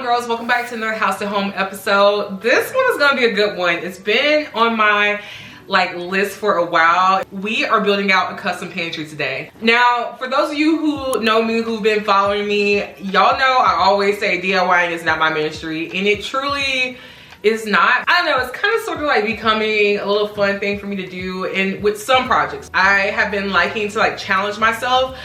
girls, welcome back to another house at home episode. This one is gonna be a good one. It's been on my list for a while. We are building out a custom pantry today. Now, for those of you who know me, who've been following me, y'all know I always say DIYing is not my ministry, and it truly is not. I don't know, it's kind of sort of like becoming a little fun thing for me to do. And with some projects, I have been liking to challenge myself.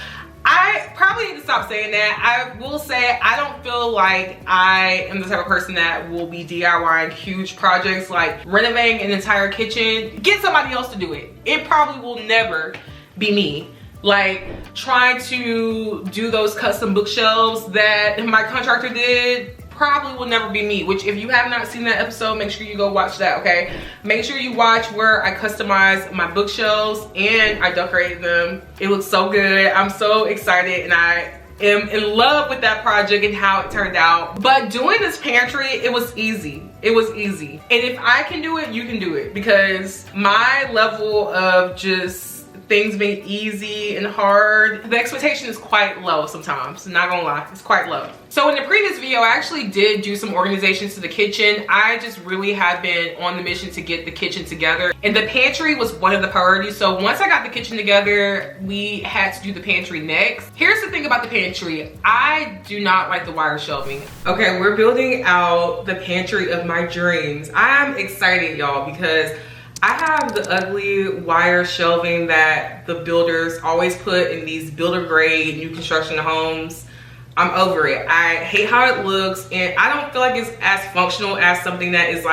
I probably need to stop saying that. I will say I don't feel like I am the type of person that will be DIYing huge projects like renovating an entire kitchen. Get somebody else to do it. It probably will never be me. Like trying to do those custom bookshelves that my contractor did probably will never be me, which if you have not seen that episode, make sure you go watch that, okay? Make sure you watch where I customized my bookshelves and I decorated them. It looks so good. I'm so excited and I am in love with that project and how it turned out. But doing this pantry, it was easy. It was easy. And if I can do it, you can do it, because my level of just things being easy and hard, the expectation is quite low sometimes, not gonna lie, it's quite low. So in the previous video, I actually did do some organizations to the kitchen. I just really have been on the mission to get the kitchen together, and the pantry was one of the priorities. So once I got the kitchen together, we had to do the pantry next. Here's the thing about the pantry. I do not like the wire shelving. Okay, we're building out the pantry of my dreams. I'm excited, y'all, because I have the ugly wire shelving that the builders always put in these builder grade new construction homes. I'm over it. I hate how it looks, and I don't feel like it's as functional as something that is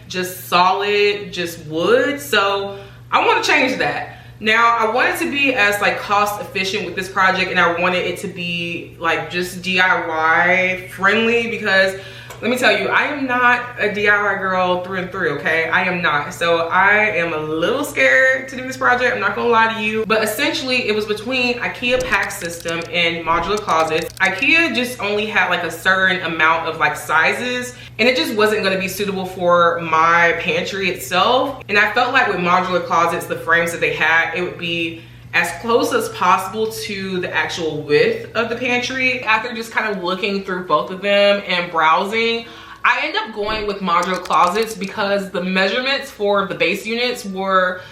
just solid, just wood. So I want to change that. Now I want it to be as cost efficient with this project, and I wanted it to be just DIY friendly, because let me tell you, I am not a DIY girl through and through, okay? I am not. So I am a little scared to do this project, I'm not gonna lie to you. But essentially, it was between IKEA pack system and modular closets. IKEA just only had a certain amount of sizes, and it just wasn't gonna be suitable for my pantry itself. And I felt like with modular closets, the frames that they had, it would be as close as possible to the actual width of the pantry. After just kind of looking through both of them and browsing, I ended up going with modular closets because the measurements for the base units were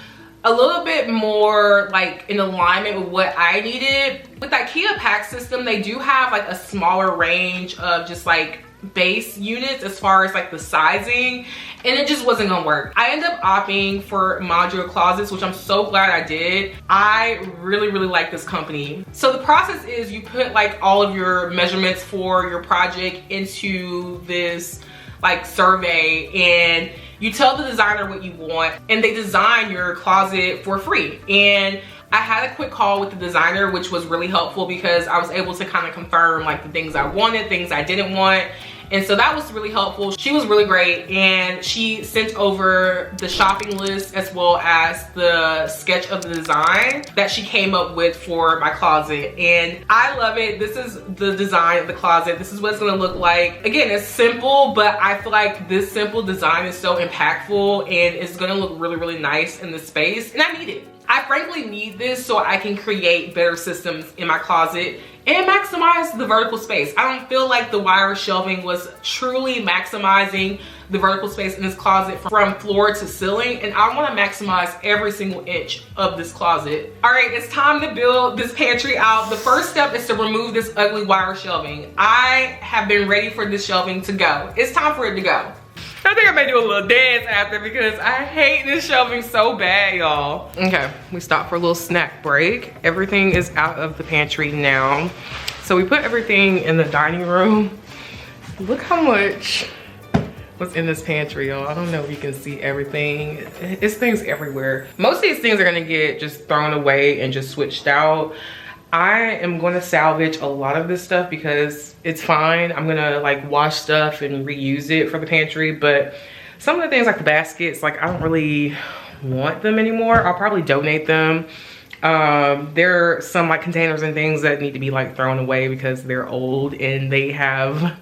a little bit more in alignment with what I needed. With IKEA pack system, they do have a smaller range of just base units as far as the sizing, and it just wasn't gonna work. I ended up opting for modular closets, which I'm so glad I did. I really like this company. So the process is you put all of your measurements for your project into this survey, and you tell the designer what you want, and they design your closet for free. And I had a quick call with the designer, which was really helpful because I was able to kind of confirm the things I wanted, things I didn't want. And so that was really helpful. She was really great, and she sent over the shopping list as well as the sketch of the design that she came up with for my closet. And I love it. This is the design of the closet. This is what it's gonna look like. Again, it's simple, but I feel like this simple design is so impactful, and it's gonna look really nice in the space, and I need it. I frankly need this so I can create better systems in my closet and maximize the vertical space. I don't feel like the wire shelving was truly maximizing the vertical space in this closet from floor to ceiling, and I want to maximize every single inch of this closet. All right, it's time to build this pantry out. The first step is to remove this ugly wire shelving. I have been ready for this shelving to go. It's time for it to go. I think I may do a little dance after, because I hate this shelving so bad, y'all. Okay, we stopped for a little snack break. Everything is out of the pantry now. So we put everything in the dining room. Look how much was in this pantry, y'all. I don't know if you can see everything. It's things everywhere. Most of these things are gonna get just thrown away and just switched out. I am going to salvage a lot of this stuff because it's fine. I'm gonna wash stuff and reuse it for the pantry, but some of the things the baskets, I don't really want them anymore. I'll probably donate them. There are some containers and things that need to be thrown away because they're old and they have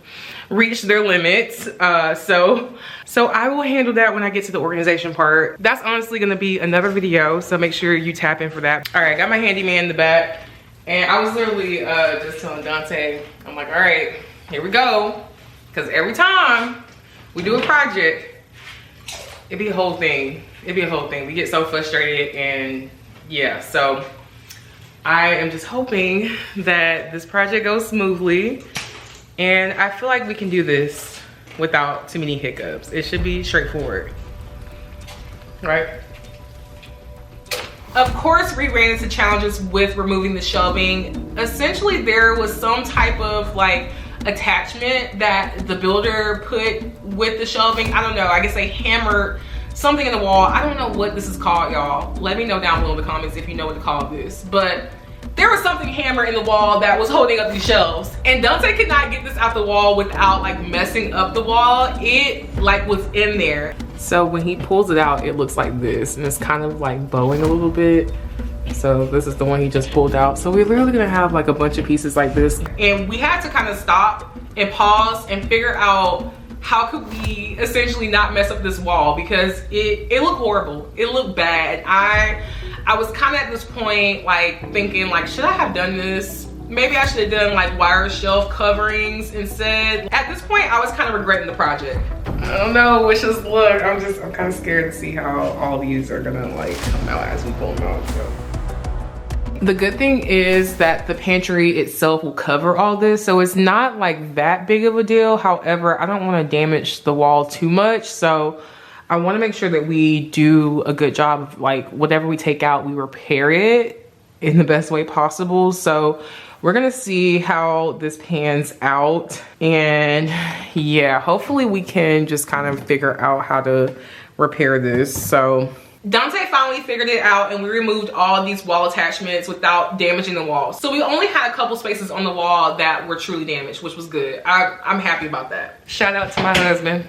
reached their limits. So I will handle that when I get to the organization part. That's honestly gonna be another video, so make sure you tap in for that. All right, got my handyman in the back. And I was literally just telling Dante, I'm like, all right, here we go. Because every time we do a project, it'd be a whole thing. It'd be a whole thing. We get so frustrated, and yeah, so I am just hoping that this project goes smoothly, and I feel like we can do this without too many hiccups. It should be straightforward, right? Of course, we ran into challenges with removing the shelving. Essentially, there was some type of like attachment that the builder put with the shelving. I don't know, I guess they hammered something in the wall. I don't know what this is called, y'all. Let me know down below in the comments if you know what to call this. But there was something hammered in the wall that was holding up these shelves. And Dante could not get this out the wall without like messing up the wall. It like was in there. So when he pulls it out, it looks like this. And it's kind of like bowing a little bit. So this is the one he just pulled out. So we're literally gonna have like a bunch of pieces like this. And we had to kind of stop and pause and figure out how could we essentially not mess up this wall, because it looked horrible. It looked bad. I was kind of at this point like thinking like, should I have done this? Maybe I should have done like wire shelf coverings instead. At this point, I was kind of regretting the project. I don't know, which is look, I'm kind of scared to see how all these are gonna like come out as we pull them out. So. The good thing is that the pantry itself will cover all this, so it's not like that big of a deal. However, I don't want to damage the wall too much, so I want to make sure that we do a good job of like whatever we take out, we repair it in the best way possible. So we're gonna see how this pans out, and yeah, hopefully we can just kind of figure out how to repair this. So Dante finally figured it out, and we removed all these wall attachments without damaging the wall. So we only had a couple spaces on the wall that were truly damaged, which was good. I'm happy about that. Shout out to my husband.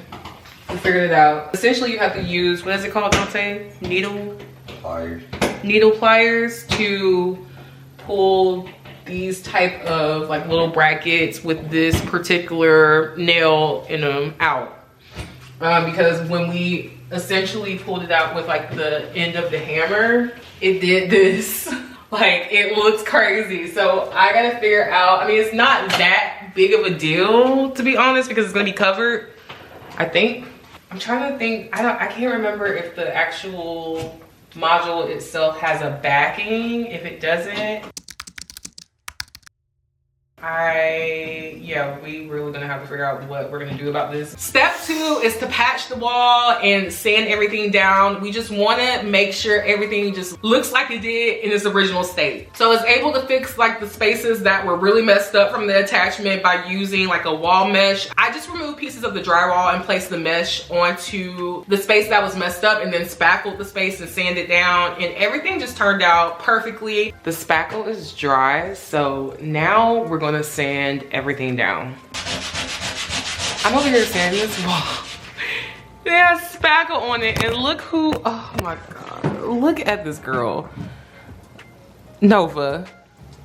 We figured it out. Essentially, you have to use, what is it called, Dante? Needle pliers. Needle pliers to pull these type of like little brackets with this particular nail in them out. Because when we essentially pulled it out with like the end of the hammer, it did this. Like, it looks crazy. So I gotta figure out, I mean, it's not that big of a deal, to be honest, because it's gonna be covered, I think. I'm trying to think, I can't remember if the actual module itself has a backing. If it doesn't, we really gonna have to figure out what we're gonna do about this. Step 2 is to patch the wall and sand everything down. We just wanna make sure everything just looks like it did in its original state. So I was able to fix like the spaces that were really messed up from the attachment by using like a wall mesh. I just removed pieces of the drywall and placed the mesh onto the space that was messed up, and then spackled the space and sanded down, and everything just turned out perfectly. The spackle is dry, so now we're gonna sand everything down. I'm over here sanding this wall. There's spackle on it, and look who, oh my God. Look at this girl. Nova.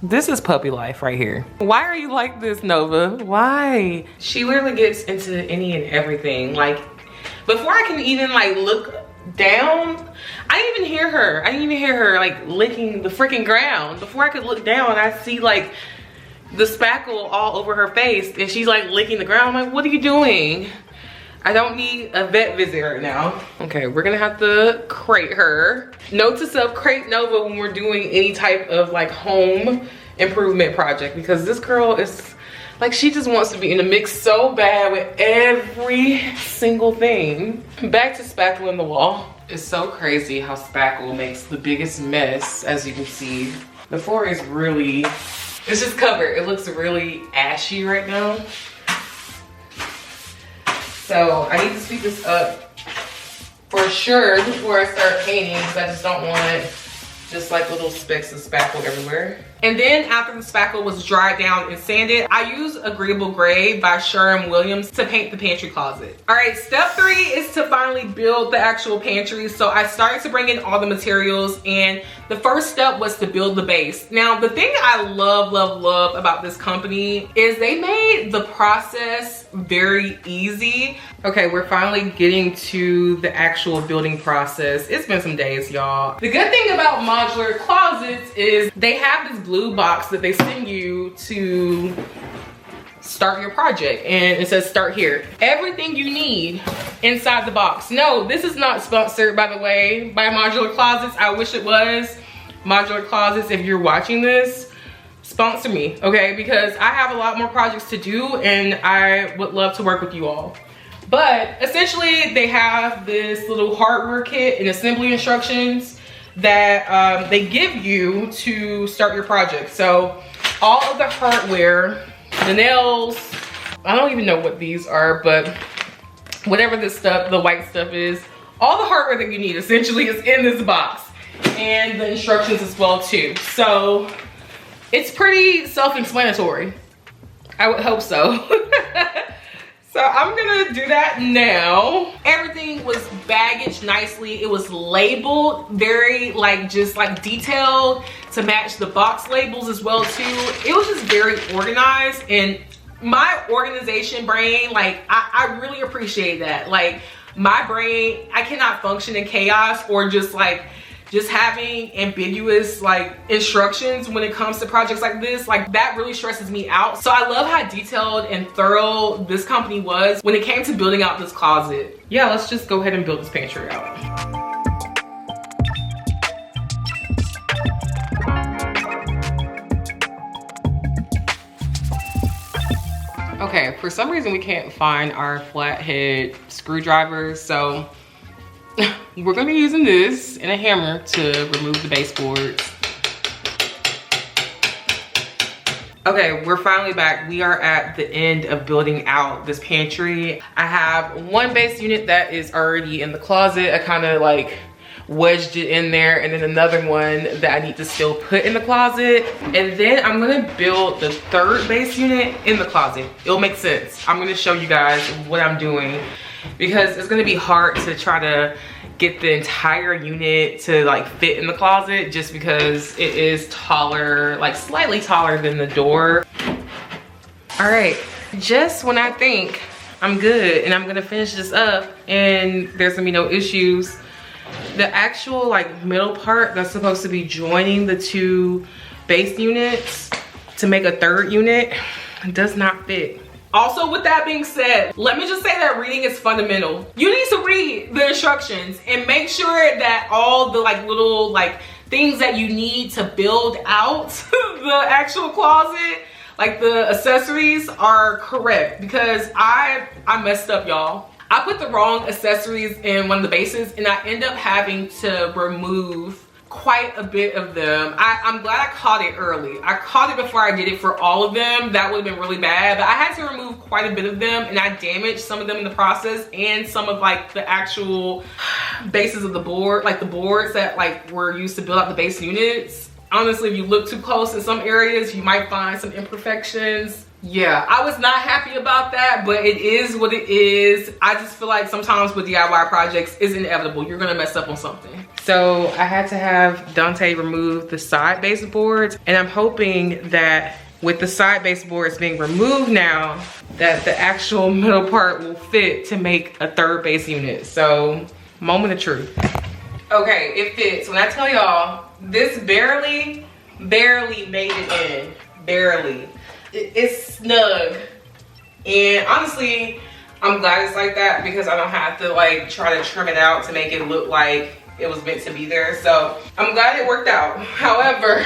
This is puppy life right here. Why are you like this, Nova? Why? She literally gets into any and everything. Like, before I can even like look down, I didn't even hear her. I didn't even hear her like licking the freaking ground. Before I could look down, I see like the spackle all over her face, and she's like licking the ground. I'm like, what are you doing? I don't need a vet visit right now. Okay, we're gonna have to crate her. Note to self, crate Nova when we're doing any type of like home improvement project, because this girl is like, she just wants to be in the mix so bad with every single thing. Back to spackling the wall. It's so crazy how spackle makes the biggest mess, as you can see. The floor is really, it's just covered. It looks really ashy right now. So I need to speed this up for sure before I start painting, because I just don't want just like little specks of spackle everywhere. And then after the spackle was dried down and sanded, I used Agreeable Gray by Sherwin-Williams to paint the pantry closet. All right, step 3 is to finally build the actual pantry. So I started to bring in all the materials, and the first step was to build the base. Now, the thing I love about this company is they made the process very easy. Okay, we're finally getting to the actual building process. It's been some days, y'all. The good thing about modular closets is they have this blue box that they send you to start your project, and it says start here. Everything you need inside the box. No, this is not sponsored, by the way, by Modular Closets. I wish it was. Modular Closets, if you're watching this, sponsor me, okay? Because I have a lot more projects to do and I would love to work with you all. But essentially they have this little hardware kit and assembly instructions that they give you to start your project. So all of the hardware, the nails, I don't even know what these are, but whatever this stuff, the white stuff is, all the hardware that you need essentially is in this box. And the instructions as well too. So it's pretty self-explanatory. I would hope so. So I'm gonna do that now. Everything was baggaged nicely. It was labeled very just detailed to match the box labels as well too. It was just very organized, and my organization brain, I really appreciate that. My brain, I cannot function in chaos or just having ambiguous instructions when it comes to projects like this. That really stresses me out. So I love how detailed and thorough this company was when it came to building out this closet. Yeah, let's just go ahead and build this pantry out. Okay, for some reason we can't find our flathead screwdriver, so we're gonna be using this and a hammer to remove the baseboards. Okay, we're finally back. We are at the end of building out this pantry. I have one base unit that is already in the closet. I kind of wedged it in there, and then another one that I need to still put in the closet. And then I'm gonna build the third base unit in the closet. It'll make sense. I'm gonna show you guys what I'm doing, because it's gonna be hard to try to get the entire unit to fit in the closet, just because it is taller, slightly taller than the door. All right, just when I think I'm good and I'm gonna finish this up and there's gonna be no issues, the actual middle part that's supposed to be joining the two base units to make a third unit does not fit. Also, with that being said, let me just say that reading is fundamental. You need to read the instructions and make sure that all the little things that you need to build out the actual closet, the accessories, are correct, because I messed up, y'all. I put the wrong accessories in one of the bases and I end up having to remove quite a bit of them. I'm glad I caught it early. I caught it before I did it for all of them. That would have been really bad, but I had to remove quite a bit of them, and I damaged some of them in the process, and some of the actual bases of the board, the boards that were used to build out the base units. Honestly, if you look too close in some areas, you might find some imperfections. Yeah, I was not happy about that, but it is what it is. I just feel like sometimes with DIY projects, it's inevitable. You're gonna mess up on something. So I had to have Dante remove the side baseboards, and I'm hoping that with the side baseboards being removed now, that the actual middle part will fit to make a third base unit. So, moment of truth. Okay, it fits. When I tell y'all, this barely made it in. Barely. It's snug, and honestly I'm glad it's like that, because I don't have to try to trim it out to make it look like it was meant to be there. So I'm glad it worked out. However,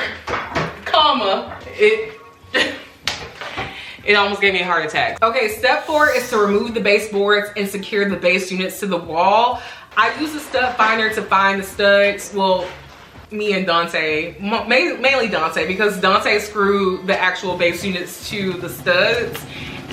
it almost gave me a heart attack. Okay, step 4 is to remove the baseboards and secure the base units to the wall. I use a stud finder to find the studs. Well, me and Dante, mainly Dante, because Dante screwed the actual base units to the studs,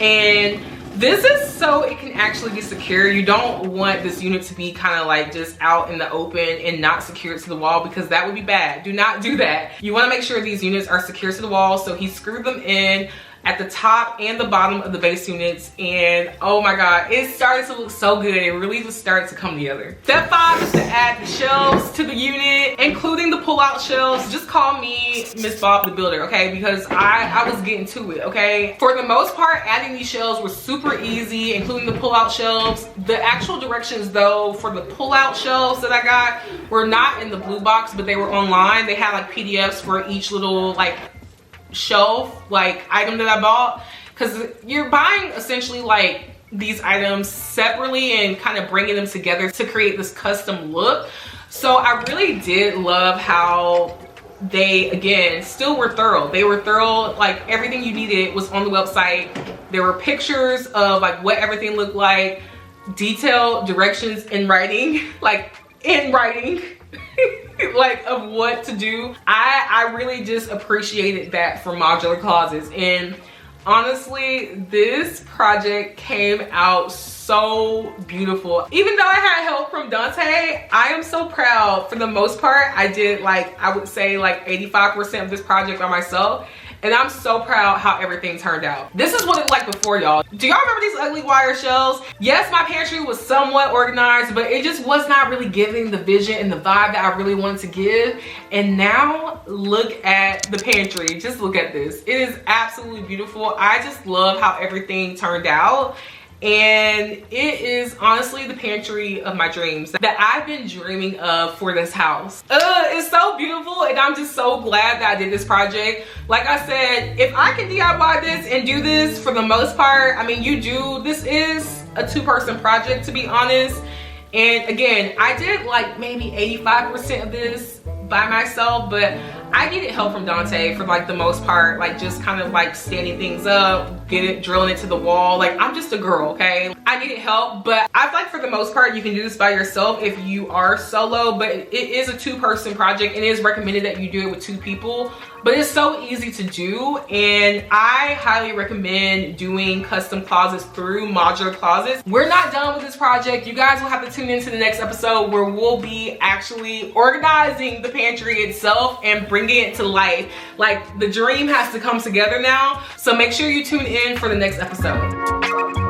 and this is so it can actually be secure. You don't want this unit to be kind of just out in the open and not secured to the wall, because that would be bad. Do not do that. You want to make sure these units are secure to the wall. So he screwed them in at the top and the bottom of the base units, and oh my god, it started to look so good. It really just started to come together. Step 5 is to add the shelves to the unit, including the pull-out shelves. Just call me Miss Bob the Builder, okay, because I was getting to it, okay. For the most part, adding these shelves was super easy, including the pull-out shelves. The actual directions though for the pull-out shelves that I got were not in the blue box, but they were online. They had PDFs for each little shelf item that I bought, because you're buying essentially like these items separately and kind of bringing them together to create this custom look. So I really did love how they, again, still were thorough. They were thorough, like everything you needed was on the website. There were pictures of like what everything looked like, detailed directions in writing, like in writing, like of what to do. I really just appreciated that for modular closets. And honestly, this project came out so beautiful. Even though I had help from Dante, I am so proud. For the most part, I did like, I would say like 85% of this project by myself. And I'm so proud how everything turned out. This is what it was like before, y'all. Do y'all remember these ugly wire shelves? Yes, my pantry was somewhat organized, but it just was not really giving the vision and the vibe that I really wanted to give. And now look at the pantry. Just look at this. It is absolutely beautiful. I just love how everything turned out. And it is honestly the pantry of my dreams that I've been dreaming of for this house. It's so beautiful, and I'm just so glad that I did this project. Like I said, if I can DIY this and do this for the most part, I mean, this is a 2-person project, to be honest. And again, I did like maybe 85% of this by myself, but I needed help from Dante for like the most part, like just kind of like standing things up, drilling it to the wall. Like, I'm just a girl, okay? I needed help, but I feel like for the most part, you can do this by yourself if you are solo, but it is a 2-person project, and it is recommended that you do it with 2 people. But it's so easy to do, and I highly recommend doing custom closets through modular closets. We're not done with this project. You guys will have to tune into the next episode where we'll be actually organizing the pantry itself and bringing it to life. Like, the dream has to come together now. So make sure you tune in for the next episode.